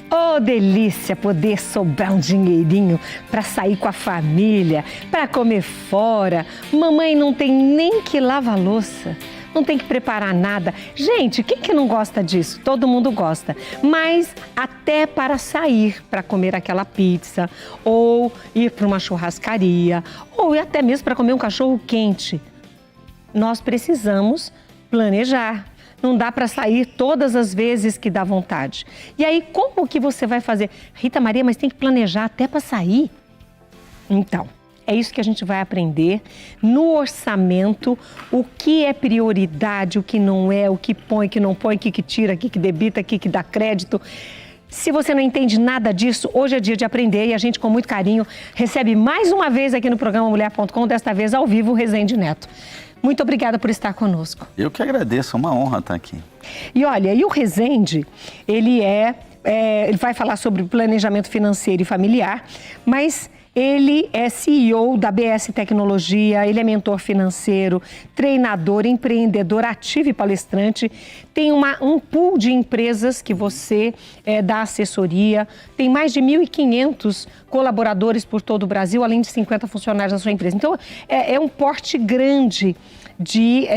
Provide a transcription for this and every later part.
Oh, delícia poder sobrar um dinheirinho para sair com a família, para comer fora. Mamãe não tem nem que lavar louça, não tem que preparar nada. Gente, quem que não gosta disso? Todo mundo gosta. Mas até para sair, para comer aquela pizza, ou ir para uma churrascaria, ou até mesmo para comer um cachorro quente, nós precisamos planejar. Não dá para sair todas as vezes que dá vontade. E aí, como que você vai fazer? Rita Maria, mas tem que planejar até para sair? Então, é isso que a gente vai aprender no orçamento, o que é prioridade, o que não é, o que põe, o que não põe, o que tira, o que debita, o que dá crédito. Se você não entende nada disso, hoje é dia de aprender e a gente, com muito carinho, recebe mais uma vez aqui no programa Mulher.com, desta vez ao vivo, o Rezende Neto. Muito obrigada por estar conosco. Eu que agradeço, é uma honra estar aqui. E olha, e o Rezende, ele vai falar sobre planejamento financeiro e familiar, mas ele é CEO da BS Tecnologia, ele é mentor financeiro, treinador, empreendedor ativo e palestrante. Tem um pool de empresas que você dá assessoria, tem mais de 1.500 colaboradores por todo o Brasil, além de 50 funcionários da sua empresa. Então, é um porte grande de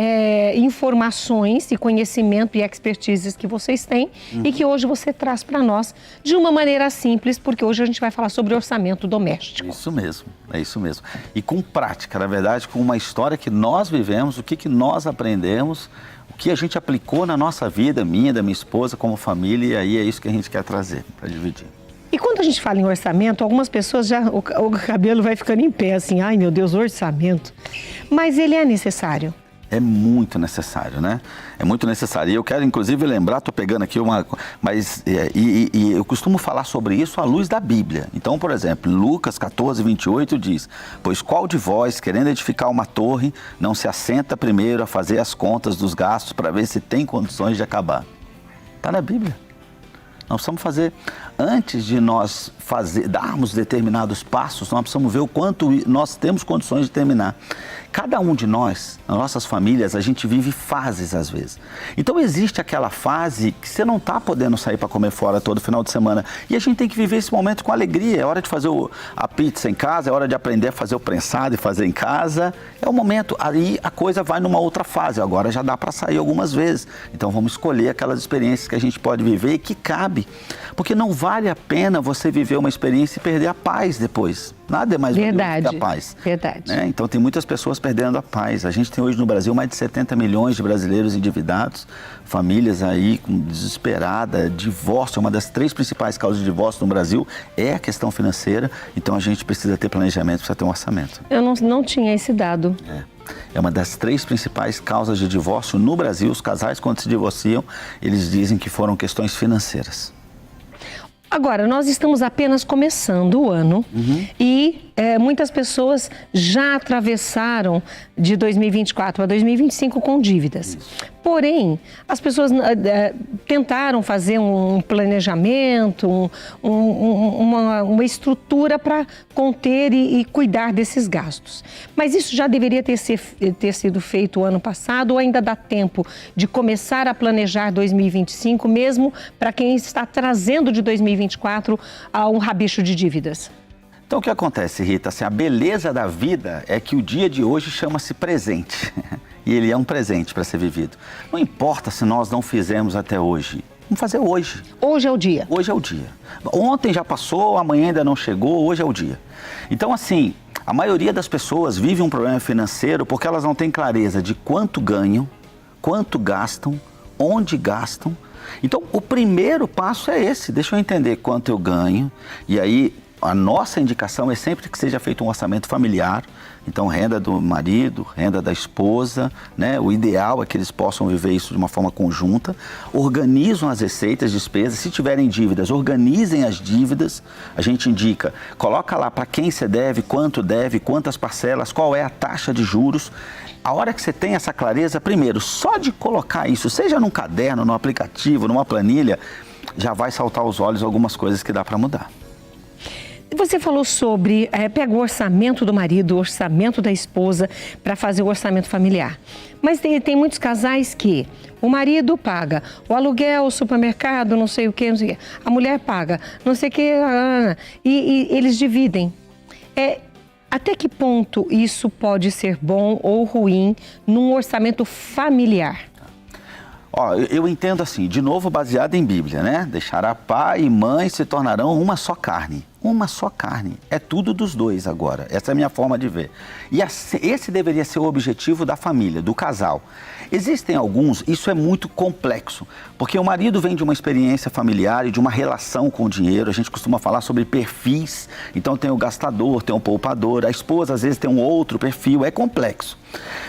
informações e conhecimento e expertises que vocês têm e que hoje você traz para nós de uma maneira simples, porque hoje a gente vai falar sobre orçamento doméstico. Isso mesmo, é isso mesmo. E com prática, na verdade, com uma história que nós vivemos, o que nós aprendemos, o que a gente aplicou na nossa vida, minha, da minha esposa, como família, e aí é isso que a gente quer trazer para dividir. E quando a gente fala em orçamento, algumas pessoas o cabelo vai ficando em pé, assim, ai meu Deus, orçamento. Mas ele é necessário. É muito necessário, né? É muito necessário. E eu quero, inclusive, lembrar, estou pegando aqui eu costumo falar sobre isso à luz da Bíblia. Então, por exemplo, Lucas 14, 28 diz: pois qual de vós, querendo edificar uma torre, não se assenta primeiro a fazer as contas dos gastos para ver se tem condições de acabar? Está na Bíblia. Nós precisamos fazer, antes de nós darmos determinados passos, nós precisamos ver o quanto nós temos condições de terminar. Cada um de nós, nas nossas famílias, a gente vive fases às vezes. Então existe aquela fase que você não está podendo sair para comer fora todo final de semana. E a gente tem que viver esse momento com alegria. É hora de fazer a pizza em casa, é hora de aprender a fazer o prensado e fazer em casa. É o momento, aí a coisa vai numa outra fase. Agora já dá para sair algumas vezes. Então vamos escolher aquelas experiências que a gente pode viver e que cabe. Porque não vale a pena você viver uma experiência e perder a paz depois. Nada é mais valioso que a paz. Verdade. Né? Então tem muitas pessoas perdendo a paz. A gente tem hoje no Brasil mais de 70 milhões de brasileiros endividados, famílias aí desesperada, divórcio, uma das 3 principais causas de divórcio no Brasil é a questão financeira. Então a gente precisa ter planejamento, precisa ter um orçamento. Eu não tinha esse dado. É uma das 3 principais causas de divórcio no Brasil. Os casais, quando se divorciam, eles dizem que foram questões financeiras. Agora, nós estamos apenas começando o ano e muitas pessoas já atravessaram de 2024 a 2025 com dívidas. Porém, as pessoas tentaram fazer um planejamento, uma estrutura para conter e cuidar desses gastos. Mas isso já deveria ter sido feito o ano passado ou ainda dá tempo de começar a planejar 2025, mesmo para quem está trazendo de 2024 a um rabicho de dívidas? Então o que acontece, Rita? Assim, a beleza da vida é que o dia de hoje chama-se presente. E ele é um presente para ser vivido. Não importa se nós não fizemos até hoje. Vamos fazer hoje. Hoje é o dia. Hoje é o dia. Ontem já passou, amanhã ainda não chegou, hoje é o dia. Então, assim, a maioria das pessoas vive um problema financeiro porque elas não têm clareza de quanto ganham, quanto gastam, onde gastam. Então, o primeiro passo é esse. Deixa eu entender quanto eu ganho. E aí, a nossa indicação é sempre que seja feito um orçamento familiar. Então, renda do marido, renda da esposa, né? O ideal é que eles possam viver isso de uma forma conjunta. Organizam as receitas, despesas. Se tiverem dívidas, organizem as dívidas. A gente indica, coloca lá para quem você deve, quantas parcelas, qual é a taxa de juros. A hora que você tem essa clareza, primeiro, só de colocar isso, seja num caderno, num aplicativo, numa planilha, já vai saltar aos olhos algumas coisas que dá para mudar. Você falou sobre, pega o orçamento do marido, o orçamento da esposa para fazer o orçamento familiar. Mas tem muitos casais que o marido paga o aluguel, o supermercado, não sei o quê, não sei o quê. A mulher paga, não sei o quê, e eles dividem. Até que ponto isso pode ser bom ou ruim num orçamento familiar? Ó, eu entendo assim, de novo baseado em Bíblia, né? Deixará pai e mãe se tornarão uma só carne. Uma só carne. É tudo dos dois agora. Essa é a minha forma de ver. E esse deveria ser o objetivo da família, do casal. Existem alguns, isso é muito complexo, porque o marido vem de uma experiência familiar e de uma relação com o dinheiro. A gente costuma falar sobre perfis. Então tem o gastador, tem o poupador. A esposa às vezes tem um outro perfil. É complexo.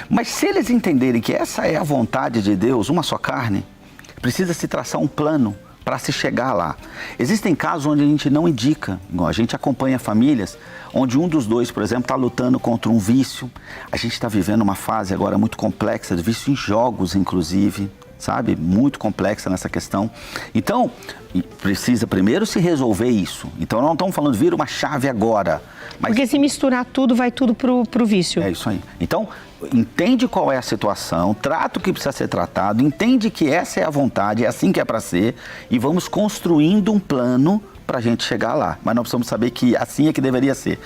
Mas se eles entenderem que essa é a vontade de Deus, uma só carne, precisa se traçar um plano para se chegar lá. Existem casos onde a gente não indica, a gente acompanha famílias onde um dos dois, por exemplo, está lutando contra um vício. A gente está vivendo uma fase agora muito complexa, de vício em jogos, inclusive, sabe? Muito complexa nessa questão. Então, precisa primeiro se resolver isso. Então, não estamos falando de vir uma chave agora. Mas... Porque se misturar tudo, vai tudo pro vício. É isso aí. Então, entende qual é a situação, trata o que precisa ser tratado, entende que essa é a vontade, é assim que é para ser, e vamos construindo um plano para a gente chegar lá. Mas nós precisamos saber que assim é que deveria ser.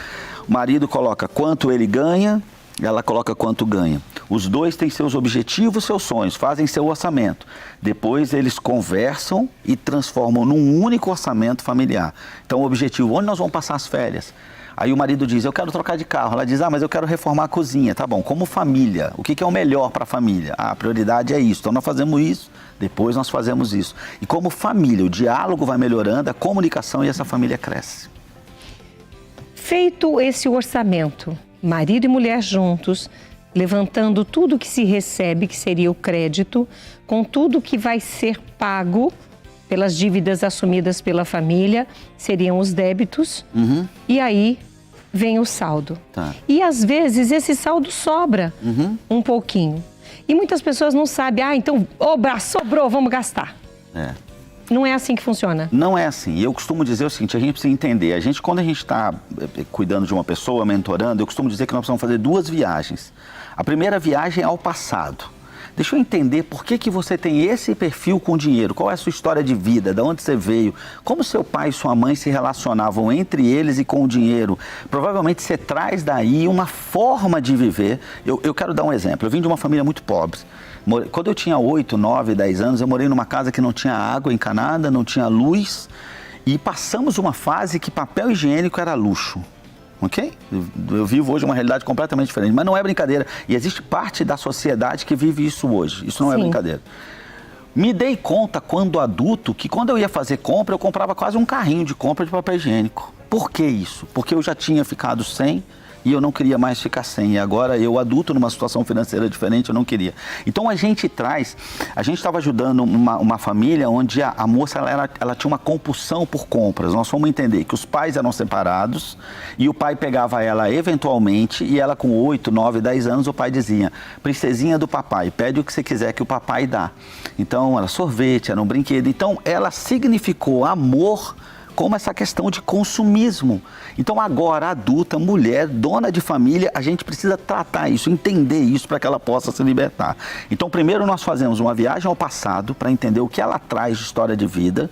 O marido coloca quanto ele ganha, ela coloca quanto ganha. Os dois têm seus objetivos, seus sonhos, fazem seu orçamento. Depois eles conversam e transformam num único orçamento familiar. Então o objetivo, onde nós vamos passar as férias? Aí o marido diz, eu quero trocar de carro. Ela diz, mas eu quero reformar a cozinha. Tá bom, como família, o que é o melhor para a família? A prioridade é isso. Então nós fazemos isso, depois nós fazemos isso. E como família, o diálogo vai melhorando, a comunicação, e essa família cresce. Feito esse orçamento, marido e mulher juntos, levantando tudo que se recebe, que seria o crédito, com tudo que vai ser pago pelas dívidas assumidas pela família, seriam os débitos, e aí vem o saldo. Tá. E às vezes esse saldo sobra um pouquinho. E muitas pessoas não sabem, então, sobrou, vamos gastar. Não é assim que funciona? Não é assim. E eu costumo dizer o seguinte, a gente precisa entender, quando a gente está cuidando de uma pessoa, mentorando, eu costumo dizer que nós precisamos fazer 2 viagens. A primeira viagem é ao passado. Deixa eu entender por que você tem esse perfil com dinheiro, qual é a sua história de vida, de onde você veio, como seu pai e sua mãe se relacionavam entre eles e com o dinheiro. Provavelmente você traz daí uma forma de viver. Eu quero dar um exemplo, eu vim de uma família muito pobre. Quando eu tinha 8, 9, 10 anos, eu morei numa casa que não tinha água encanada, não tinha luz, e passamos uma fase que papel higiênico era luxo. Ok? Eu vivo hoje uma realidade completamente diferente, mas não é brincadeira. E existe parte da sociedade que vive isso hoje. Isso não é brincadeira. Me dei conta, quando adulto, que quando eu ia fazer compra, eu comprava quase um carrinho de compra de papel higiênico. Por que isso? Porque eu já tinha ficado sem e eu não queria mais ficar sem. E agora eu, adulto, numa situação financeira diferente, eu não queria. Então a gente estava ajudando uma família onde a moça ela tinha uma compulsão por compras. Nós fomos entender que os pais eram separados e o pai pegava ela eventualmente, e ela com 8, 9, 10 anos, o pai dizia, princesinha do papai, pede o que você quiser que o papai dá. Então era sorvete, era um brinquedo. Então ela significou amor como essa questão de consumismo. Então agora, adulta, mulher, dona de família, a gente precisa tratar isso, entender isso para que ela possa se libertar. Então primeiro nós fazemos uma viagem ao passado para entender o que ela traz de história de vida,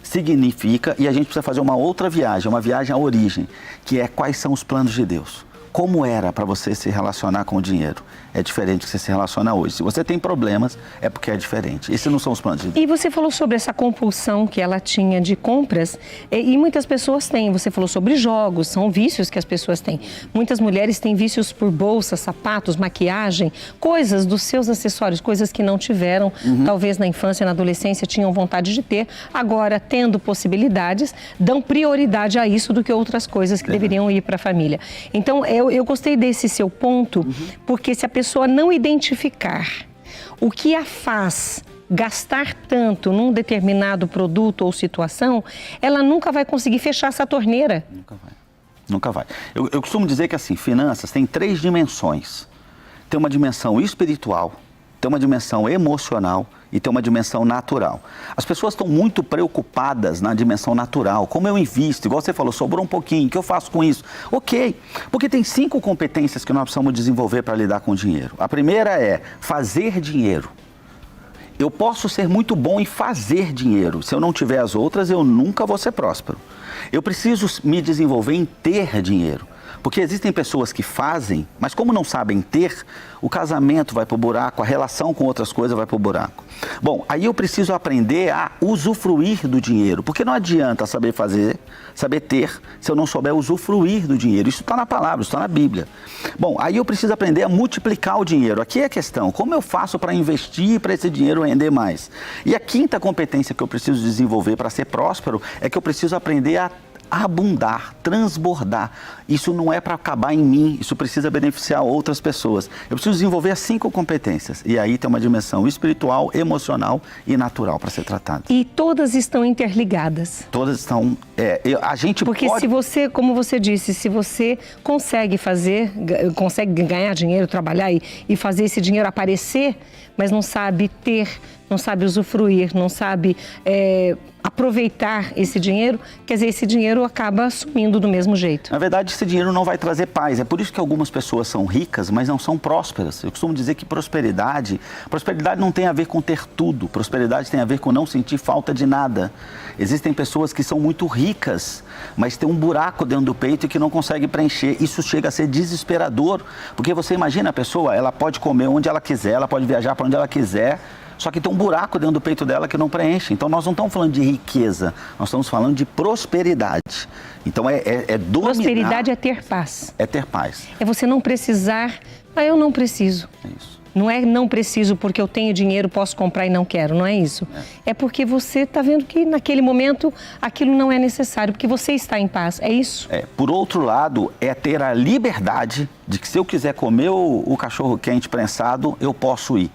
significa, e a gente precisa fazer uma outra viagem, uma viagem à origem, que é quais são os planos de Deus. Como era para você se relacionar com o dinheiro? É diferente do que você se relaciona hoje. Se você tem problemas, é porque é diferente. Esses não são os planos de Deus. E você falou sobre essa compulsão que ela tinha de compras, e muitas pessoas têm. Você falou sobre jogos, são vícios que as pessoas têm. Muitas mulheres têm vícios por bolsas, sapatos, maquiagem, coisas dos seus acessórios, coisas que não tiveram, talvez na infância, na adolescência, tinham vontade de ter. Agora, tendo possibilidades, dão prioridade a isso do que outras coisas que deveriam ir para a família. Então, eu gostei desse seu ponto, porque se a pessoa não identificar o que a faz gastar tanto num determinado produto ou situação, ela nunca vai conseguir fechar essa torneira. Nunca vai. Nunca vai. Eu costumo dizer que assim, finanças tem 3 dimensões. Tem uma dimensão espiritual, tem uma dimensão emocional e tem uma dimensão natural. As pessoas estão muito preocupadas na dimensão natural. Como eu invisto? Igual você falou, sobrou um pouquinho, o que eu faço com isso? Ok, porque tem 5 competências que nós precisamos desenvolver para lidar com o dinheiro. A primeira é fazer dinheiro. Eu posso ser muito bom em fazer dinheiro. Se eu não tiver as outras, eu nunca vou ser próspero. Eu preciso me desenvolver em ter dinheiro. Porque existem pessoas que fazem, mas como não sabem ter, o casamento vai para o buraco, a relação com outras coisas vai para o buraco. Bom, aí eu preciso aprender a usufruir do dinheiro, porque não adianta saber fazer, saber ter, se eu não souber usufruir do dinheiro. Isso está na palavra, isso está na Bíblia. Bom, aí eu preciso aprender a multiplicar o dinheiro. Aqui é a questão, como eu faço para investir para esse dinheiro render mais? E a quinta competência que eu preciso desenvolver para ser próspero é que eu preciso aprender a abundar, transbordar. Isso não é para acabar em mim, isso precisa beneficiar outras pessoas. Eu preciso desenvolver as 5 competências. E aí tem uma dimensão espiritual, emocional e natural para ser tratada. E todas estão interligadas. Todas estão... a gente Porque pode... se você, como você disse, se você consegue ganhar dinheiro, trabalhar e fazer esse dinheiro aparecer, mas não sabe ter, não sabe usufruir, não sabe aproveitar esse dinheiro, quer dizer, esse dinheiro acaba sumindo do mesmo jeito. Na verdade, esse dinheiro não vai trazer paz. É por isso que algumas pessoas são ricas, mas não são prósperas. Eu costumo dizer que prosperidade não tem a ver com ter tudo. Prosperidade tem a ver com não sentir falta de nada. Existem pessoas que são muito ricas, mas tem um buraco dentro do peito e que não consegue preencher. Isso chega a ser desesperador, porque você imagina a pessoa, ela pode comer onde ela quiser, ela pode viajar para onde ela quiser, só que tem um buraco dentro do peito dela que não preenche. Então, nós não estamos falando de riqueza, nós estamos falando de prosperidade. Então, é dominar... Prosperidade é ter paz. É ter paz. É você não precisar, eu não preciso. É isso. Não é não preciso porque eu tenho dinheiro, posso comprar e não quero, não é isso. É porque você está vendo que naquele momento aquilo não é necessário, porque você está em paz, é isso? Por outro lado, é ter a liberdade de que se eu quiser comer o cachorro quente prensado, eu posso ir.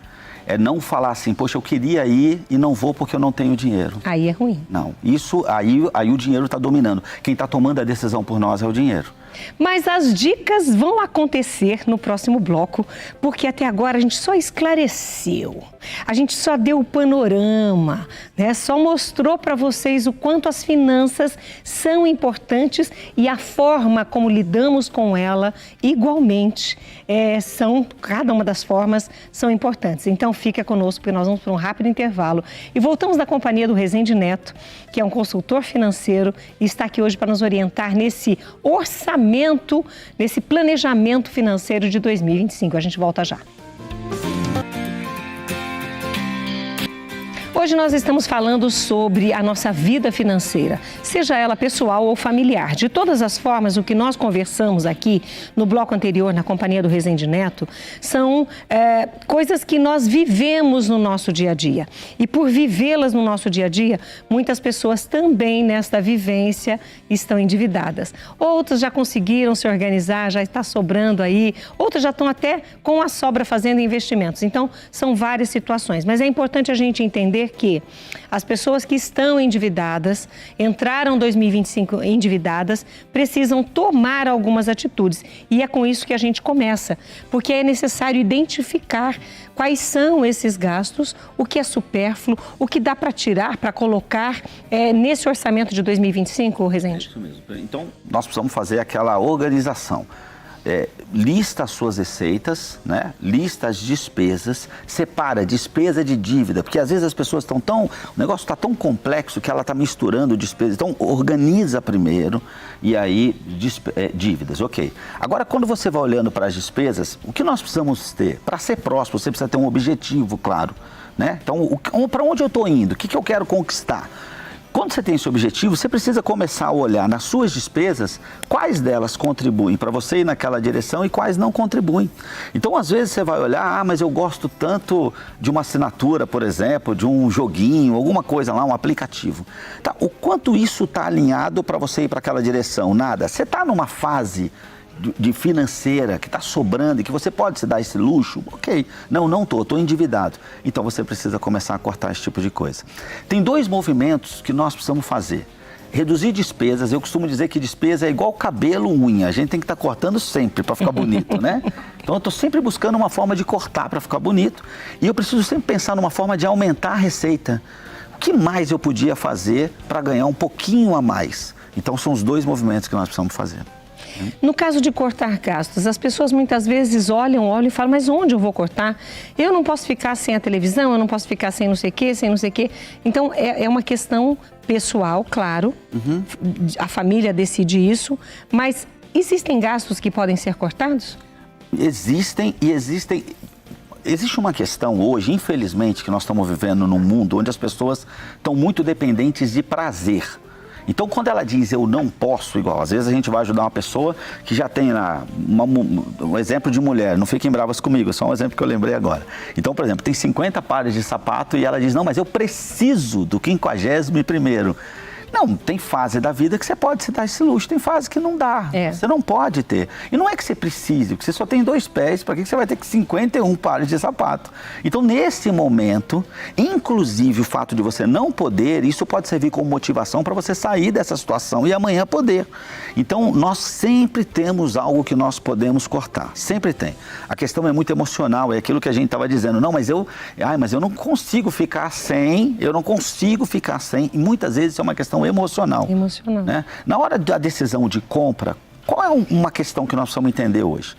É não falar assim, poxa, eu queria ir e não vou porque eu não tenho dinheiro. Aí é ruim. Não, isso aí o dinheiro está dominando. Quem está tomando a decisão por nós é o dinheiro. Mas as dicas vão acontecer no próximo bloco, porque até agora a gente só esclareceu, a gente só deu o panorama, né? Só mostrou para vocês o quanto as finanças são importantes e a forma como lidamos com ela igualmente cada uma das formas são importantes. Então fica conosco porque nós vamos para um rápido intervalo e voltamos da companhia do Rezende Neto, que é um consultor financeiro e está aqui hoje para nos orientar nesse orçamento, nesse planejamento financeiro de 2025. A gente volta já. Hoje nós estamos falando sobre a nossa vida financeira, seja ela pessoal ou familiar. De todas as formas, o que nós conversamos aqui no bloco anterior, na companhia do Rezende Neto, são coisas que nós vivemos no nosso dia a dia. E por vivê-las no nosso dia a dia, muitas pessoas também nesta vivência estão endividadas. Outras já conseguiram se organizar, já está sobrando aí, outras já estão até com a sobra fazendo investimentos. Então, são várias situações, mas é importante a gente entender que as pessoas que estão endividadas, entraram em 2025 endividadas, precisam tomar algumas atitudes. E é com isso que a gente começa, porque é necessário identificar quais são esses gastos, o que é supérfluo, o que dá para tirar, para colocar nesse orçamento de 2025, Rezende? É isso mesmo. Então, nós precisamos fazer aquela organização. Lista as suas receitas, né? Lista as despesas, separa despesa de dívida, porque às vezes as pessoas o negócio está tão complexo que ela está misturando despesas. Então, organiza primeiro e aí dívidas, ok. Agora, quando você vai olhando para as despesas, o que nós precisamos ter? Para ser próximo, você precisa ter um objetivo, claro, né? Então, para onde eu estou indo? O que eu quero conquistar? Quando você tem esse objetivo, você precisa começar a olhar nas suas despesas quais delas contribuem para você ir naquela direção e quais não contribuem. Então, às vezes você vai olhar, mas eu gosto tanto de uma assinatura, por exemplo, de um joguinho, alguma coisa lá, um aplicativo. Tá, o quanto isso está alinhado para você ir para aquela direção? Nada. Você está numa fase de financeira que está sobrando e que você pode se dar esse luxo, ok. Não estou endividado. Então você precisa começar a cortar esse tipo de coisa. Tem 2 movimentos que nós precisamos fazer. reduzir despesas. Eu costumo dizer que despesa é igual cabelo, unha. A gente tem que estar cortando sempre para ficar bonito, né? Então eu estou sempre buscando uma forma de cortar para ficar bonito. E eu preciso sempre pensar numa forma de aumentar a receita. O que mais eu podia fazer para ganhar um pouquinho a mais? Então são os dois movimentos que nós precisamos fazer. No caso de cortar gastos, as pessoas muitas vezes olham e falam, mas onde eu vou cortar? Eu não posso ficar sem a televisão, eu não posso ficar sem não sei o quê, sem não sei o quê. Então, é uma questão pessoal, claro, a família decide isso, mas existem gastos que podem ser cortados? Existem. Existe uma questão hoje, infelizmente, que nós estamos vivendo num mundo onde as pessoas estão muito dependentes de prazer. Então, quando ela diz eu não posso, igual, às vezes a gente vai ajudar uma pessoa que já tem um exemplo de mulher, não fiquem bravas comigo, é só um exemplo que eu lembrei agora. Então, por exemplo, tem 50 pares de sapato e ela diz, não, mas eu preciso do 51º. Não, tem fase da vida que você pode se dar esse luxo, tem fase que não dá, você não pode ter. E não é que você precise, porque você só tem 2 pés, para que você vai ter 51 pares de sapato? Então, nesse momento, inclusive o fato de você não poder, isso pode servir como motivação para você sair dessa situação e amanhã poder. Então, nós sempre temos algo que nós podemos cortar, sempre tem. A questão é muito emocional, é aquilo que a gente estava dizendo, não, mas eu não consigo ficar sem, e muitas vezes isso é uma questão emocional. Né? Na hora da decisão de compra, qual é uma questão que nós precisamos entender hoje?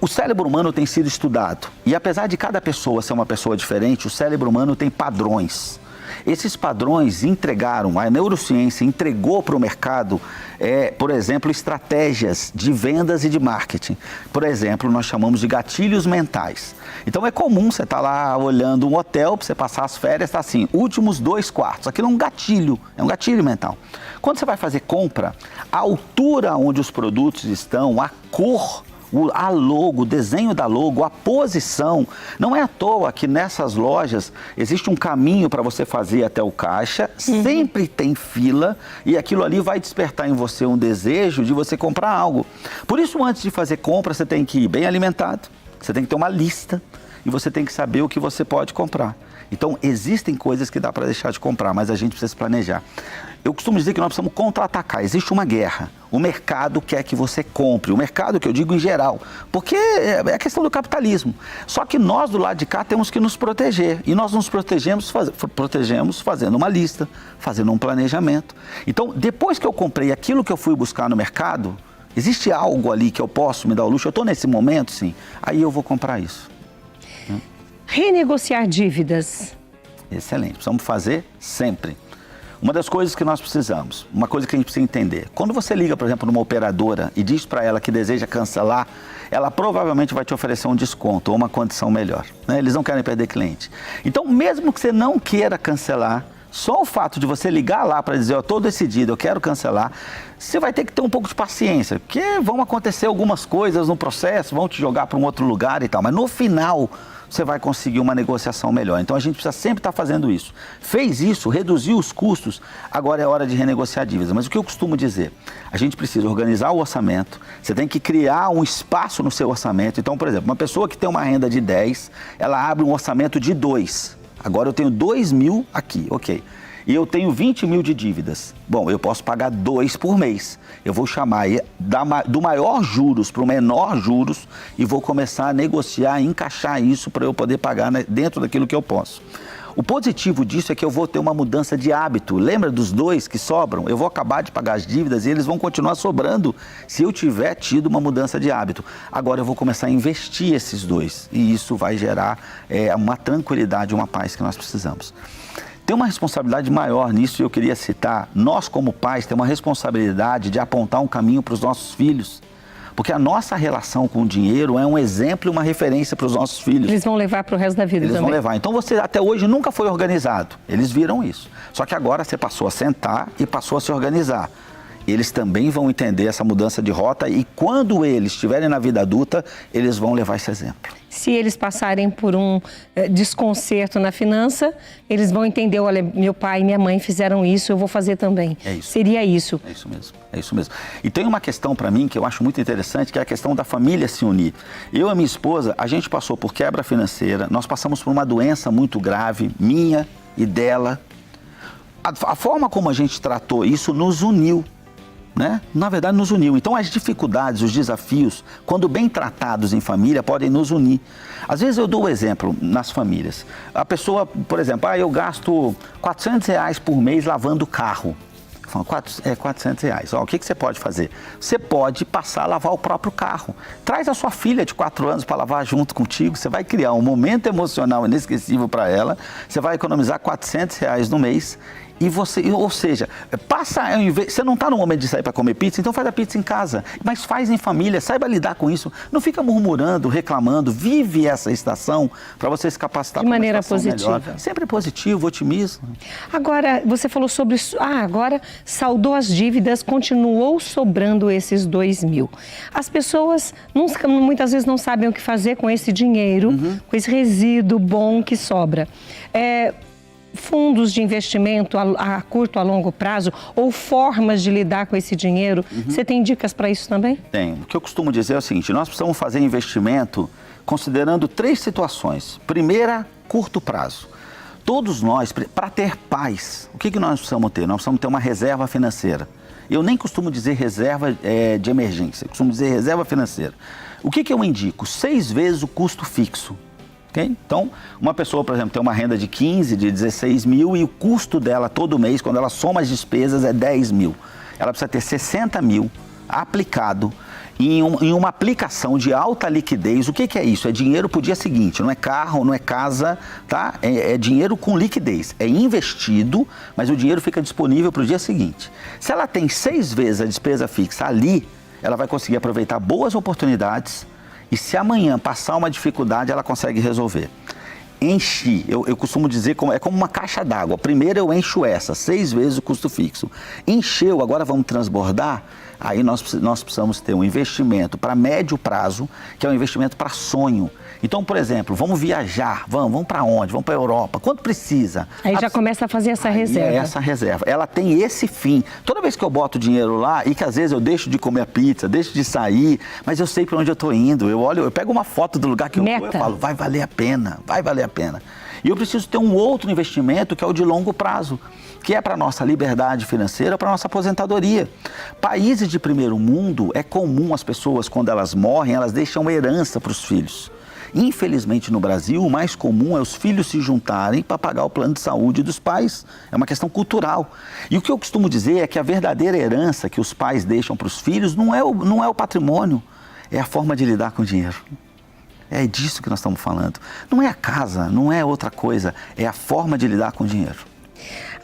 O cérebro humano tem sido estudado e apesar de cada pessoa ser uma pessoa diferente, o cérebro humano tem padrões. Esses padrões a neurociência entregou para o mercado, por exemplo, estratégias de vendas e de marketing. Por exemplo, nós chamamos de gatilhos mentais. Então é comum você estar lá olhando um hotel, para você passar as férias, está assim, últimos 2 quartos. Aquilo é um gatilho mental. Quando você vai fazer compra, a altura onde os produtos estão, a cor, a logo, o desenho da logo, a posição. Não é à toa que nessas lojas existe um caminho para você fazer até o caixa, sempre tem fila e aquilo ali vai despertar em você um desejo de você comprar algo. Por isso, antes de fazer compra, você tem que ir bem alimentado, você tem que ter uma lista e você tem que saber o que você pode comprar. Então, existem coisas que dá para deixar de comprar, mas a gente precisa se planejar. Eu costumo dizer que nós precisamos contra-atacar. Existe uma guerra. O mercado quer que você compre. O mercado que eu digo em geral. Porque é a questão do capitalismo. Só que nós do lado de cá temos que nos proteger. E nós nos protegemos fazendo uma lista, fazendo um planejamento. Então, depois que eu comprei aquilo que eu fui buscar no mercado, existe algo ali que eu posso me dar o luxo? Eu estou nesse momento, sim. Aí eu vou comprar isso. Renegociar dívidas. Excelente. Precisamos fazer sempre. Uma das coisas que nós precisamos, uma coisa que a gente precisa entender, quando você liga, por exemplo, numa operadora e diz para ela que deseja cancelar, ela provavelmente vai te oferecer um desconto ou uma condição melhor, né? Eles não querem perder cliente. Então, mesmo que você não queira cancelar, só o fato de você ligar lá para dizer, eu estou decidido, eu quero cancelar, você vai ter que ter um pouco de paciência, porque vão acontecer algumas coisas no processo, vão te jogar para um outro lugar e tal, mas no final você vai conseguir uma negociação melhor. Então, a gente precisa sempre estar fazendo isso. Fez isso, reduziu os custos, agora é hora de renegociar dívidas. Mas o que eu costumo dizer? A gente precisa organizar o orçamento, você tem que criar um espaço no seu orçamento. Então, por exemplo, uma pessoa que tem uma renda de 10, ela abre um orçamento de 2. Agora eu tenho 2 mil aqui, ok. E eu tenho 20 mil de dívidas. Bom, eu posso pagar 2 por mês. Eu vou chamar do maior juros para o menor juros e vou começar a negociar, encaixar isso para eu poder pagar dentro daquilo que eu posso. O positivo disso é que eu vou ter uma mudança de hábito. Lembra dos 2 que sobram? Eu vou acabar de pagar as dívidas e eles vão continuar sobrando se eu tiver tido uma mudança de hábito. Agora eu vou começar a investir esses 2 e isso vai gerar uma tranquilidade, uma paz que nós precisamos. Tem uma responsabilidade maior nisso e eu queria citar, nós como pais temos uma responsabilidade de apontar um caminho para os nossos filhos. Porque a nossa relação com o dinheiro é um exemplo e uma referência para os nossos filhos. Eles vão levar para o resto da vida também. Eles vão levar. Então você até hoje nunca foi organizado. Eles viram isso. Só que agora você passou a sentar e passou a se organizar. Eles também vão entender essa mudança de rota e quando eles estiverem na vida adulta, eles vão levar esse exemplo. Se eles passarem por um desconcerto na finança, eles vão entender, olha, meu pai e minha mãe fizeram isso, eu vou fazer também. É isso. Seria isso. É isso mesmo, é isso mesmo. E tem uma questão para mim que eu acho muito interessante, que é a questão da família se unir. Eu e a minha esposa, a gente passou por quebra financeira, nós passamos por uma doença muito grave, minha e dela. a forma como a gente tratou isso nos uniu, né? Na verdade, nos uniu. Então, as dificuldades, os desafios, quando bem tratados em família, podem nos unir. Às vezes, eu dou um exemplo nas famílias. A pessoa, por exemplo, eu gasto R$400 por mês lavando o carro. R$400. O que você pode fazer? Você pode passar a lavar o próprio carro. Traz a sua filha de 4 anos para lavar junto contigo. Você vai criar um momento emocional inesquecível para ela. Você vai economizar R$400 no mês. E você, ou seja, você não está no momento de sair para comer pizza, então faz a pizza em casa, mas faz em família, saiba lidar com isso, não fica murmurando, reclamando, vive essa estação para você se capacitar de maneira positiva. Melhor. Sempre positivo, otimismo. Agora, você falou sobre, agora saldou as dívidas, continuou sobrando esses 2.000. As pessoas muitas vezes não sabem o que fazer com esse dinheiro, com esse resíduo bom que sobra. Fundos de investimento a curto, a longo prazo ou formas de lidar com esse dinheiro, você tem dicas para isso também? Tem. O que eu costumo dizer é o seguinte, nós precisamos fazer investimento considerando 3 situações. Primeira, curto prazo. Todos nós, para ter paz, o que nós precisamos ter? Nós precisamos ter uma reserva financeira. Eu nem costumo dizer reserva de emergência, eu costumo dizer reserva financeira. O que eu indico? 6 vezes o custo fixo. Okay? Então, uma pessoa, por exemplo, tem uma renda de 15, de 16 mil e o custo dela todo mês, quando ela soma as despesas, é 10 mil. Ela precisa ter 60 mil aplicado em uma aplicação de alta liquidez. O que é isso? É dinheiro para o dia seguinte, não é carro, não é casa, tá? É dinheiro com liquidez. É investido, mas o dinheiro fica disponível para o dia seguinte. Se ela tem 6 vezes a despesa fixa ali, ela vai conseguir aproveitar boas oportunidades. E se amanhã passar uma dificuldade, ela consegue resolver. Enchi, eu costumo dizer, é como uma caixa d'água. Primeiro eu encho 6 vezes o custo fixo. Encheu, agora vamos transbordar? Aí nós precisamos ter um investimento para médio prazo, que é um investimento para sonho. Então, por exemplo, vamos viajar, vamos para onde? Vamos para a Europa, quanto precisa? Aí já começa a fazer essa reserva. É essa reserva, ela tem esse fim. Toda vez que eu boto dinheiro lá e que às vezes eu deixo de comer a pizza, deixo de sair, mas eu sei para onde eu estou indo, eu pego uma foto do lugar que eu estou e falo, vai valer a pena, vai valer a pena. E eu preciso ter um outro investimento que é o de longo prazo, que é para a nossa liberdade financeira, para a nossa aposentadoria. Países de primeiro mundo, é comum as pessoas, quando elas morrem, elas deixam herança para os filhos. Infelizmente, no Brasil, o mais comum é os filhos se juntarem para pagar o plano de saúde dos pais. É uma questão cultural. E o que eu costumo dizer é que a verdadeira herança que os pais deixam para os filhos não é o patrimônio, é a forma de lidar com o dinheiro. É disso que nós estamos falando. Não é a casa, não é outra coisa, é a forma de lidar com o dinheiro.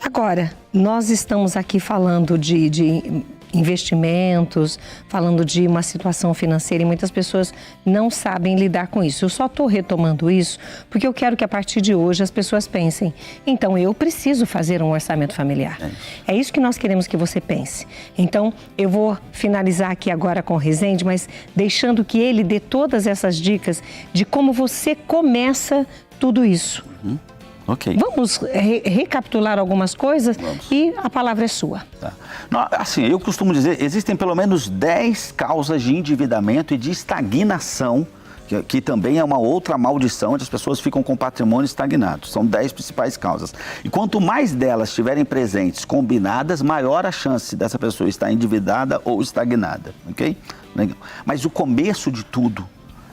Agora, nós estamos aqui falando de investimentos, falando de uma situação financeira e muitas pessoas não sabem lidar com isso. Eu só estou retomando isso porque eu quero que a partir de hoje as pessoas pensem, então eu preciso fazer um orçamento familiar. É isso que nós queremos que você pense. Então eu vou finalizar aqui agora com o Rezende, mas deixando que ele dê todas essas dicas de como você começa tudo isso. Okay. Vamos recapitular algumas coisas. Vamos. E a palavra é sua. Tá. Não, assim, eu costumo dizer, existem pelo menos 10 causas de endividamento e de estagnação, que também é uma outra maldição, onde as pessoas ficam com patrimônio estagnado. São 10 principais causas. E quanto mais delas estiverem presentes, combinadas, maior a chance dessa pessoa estar endividada ou estagnada. Ok? Legal. Mas o começo de tudo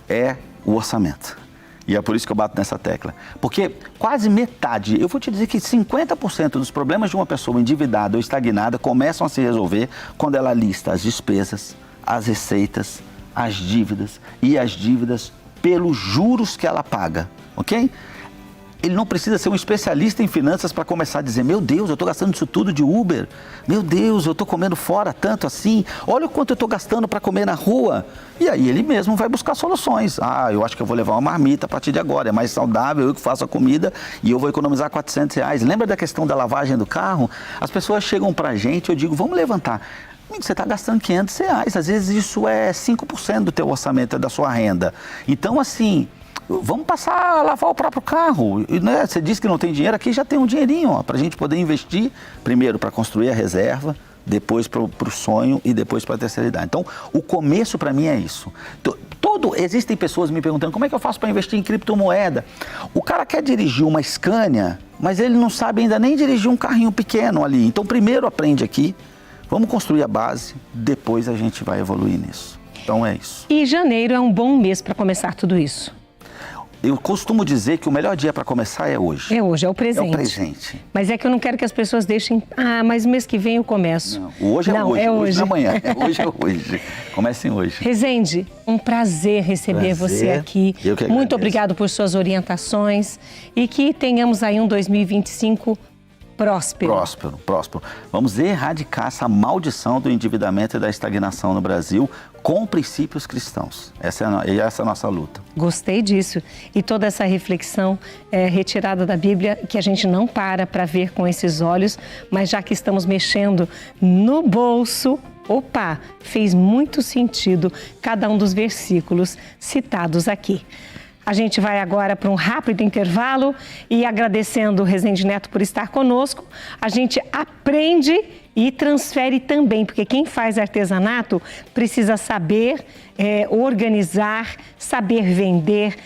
é o orçamento. E é por isso que eu bato nessa tecla. Porque quase metade, eu vou te dizer que 50% dos problemas de uma pessoa endividada ou estagnada começam a se resolver quando ela lista as despesas, as receitas, as dívidas e as dívidas pelos juros que ela paga, ok? Ele não precisa ser um especialista em finanças para começar a dizer, meu Deus, eu estou gastando isso tudo de Uber, meu Deus, eu estou comendo fora tanto assim, olha o quanto eu estou gastando para comer na rua. E aí ele mesmo vai buscar soluções. Eu acho que eu vou levar uma marmita a partir de agora, é mais saudável, eu que faço a comida e eu vou economizar R$400. Lembra da questão da lavagem do carro? As pessoas chegam para a gente, eu digo, vamos levantar. Você está gastando R$500, às vezes isso é 5% do teu orçamento, da sua renda. Então, assim, vamos passar a lavar o próprio carro, né? Você disse que não tem dinheiro, aqui já tem um dinheirinho para a gente poder investir, primeiro para construir a reserva, depois para o sonho e depois para a terceira idade. Então, o começo para mim é isso. quando existem pessoas me perguntando como é que eu faço para investir em criptomoeda, o cara quer dirigir uma Scania, mas ele não sabe ainda nem dirigir um carrinho pequeno ali. Então, primeiro aprende aqui, vamos construir a base, depois a gente vai evoluir nisso. Então é isso. E janeiro é um bom mês para começar tudo isso. Eu costumo dizer que o melhor dia para começar é hoje. É hoje, é o presente. É o presente. Mas é que eu não quero que as pessoas deixem... mas mês que vem eu começo. Não, hoje é hoje. É hoje. Hoje não é amanhã. Hoje é hoje. Comecem hoje. Rezende, um prazer receber você aqui. Eu que agradeço. Muito obrigado por suas orientações e que tenhamos aí um 2025 próspero. Próspero. Vamos erradicar essa maldição do endividamento e da estagnação no Brasil com princípios cristãos. Essa é a nossa luta. Gostei disso. E toda essa reflexão retirada da Bíblia, que a gente não para ver com esses olhos, mas já que estamos mexendo no bolso, fez muito sentido cada um dos versículos citados aqui. A gente vai agora para um rápido intervalo e agradecendo o Rezende Neto por estar conosco, a gente aprende e transfere também, porque quem faz artesanato precisa saber organizar, saber vender,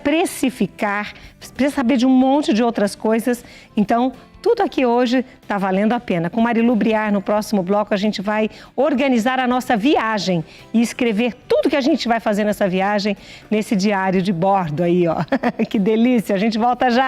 precificar, precisa saber de um monte de outras coisas. Então, tudo aqui hoje está valendo a pena. Com Marilu Briar, no próximo bloco, a gente vai organizar a nossa viagem e escrever tudo que a gente vai fazer nessa viagem, nesse diário de bordo aí, ó. Que delícia! A gente volta já!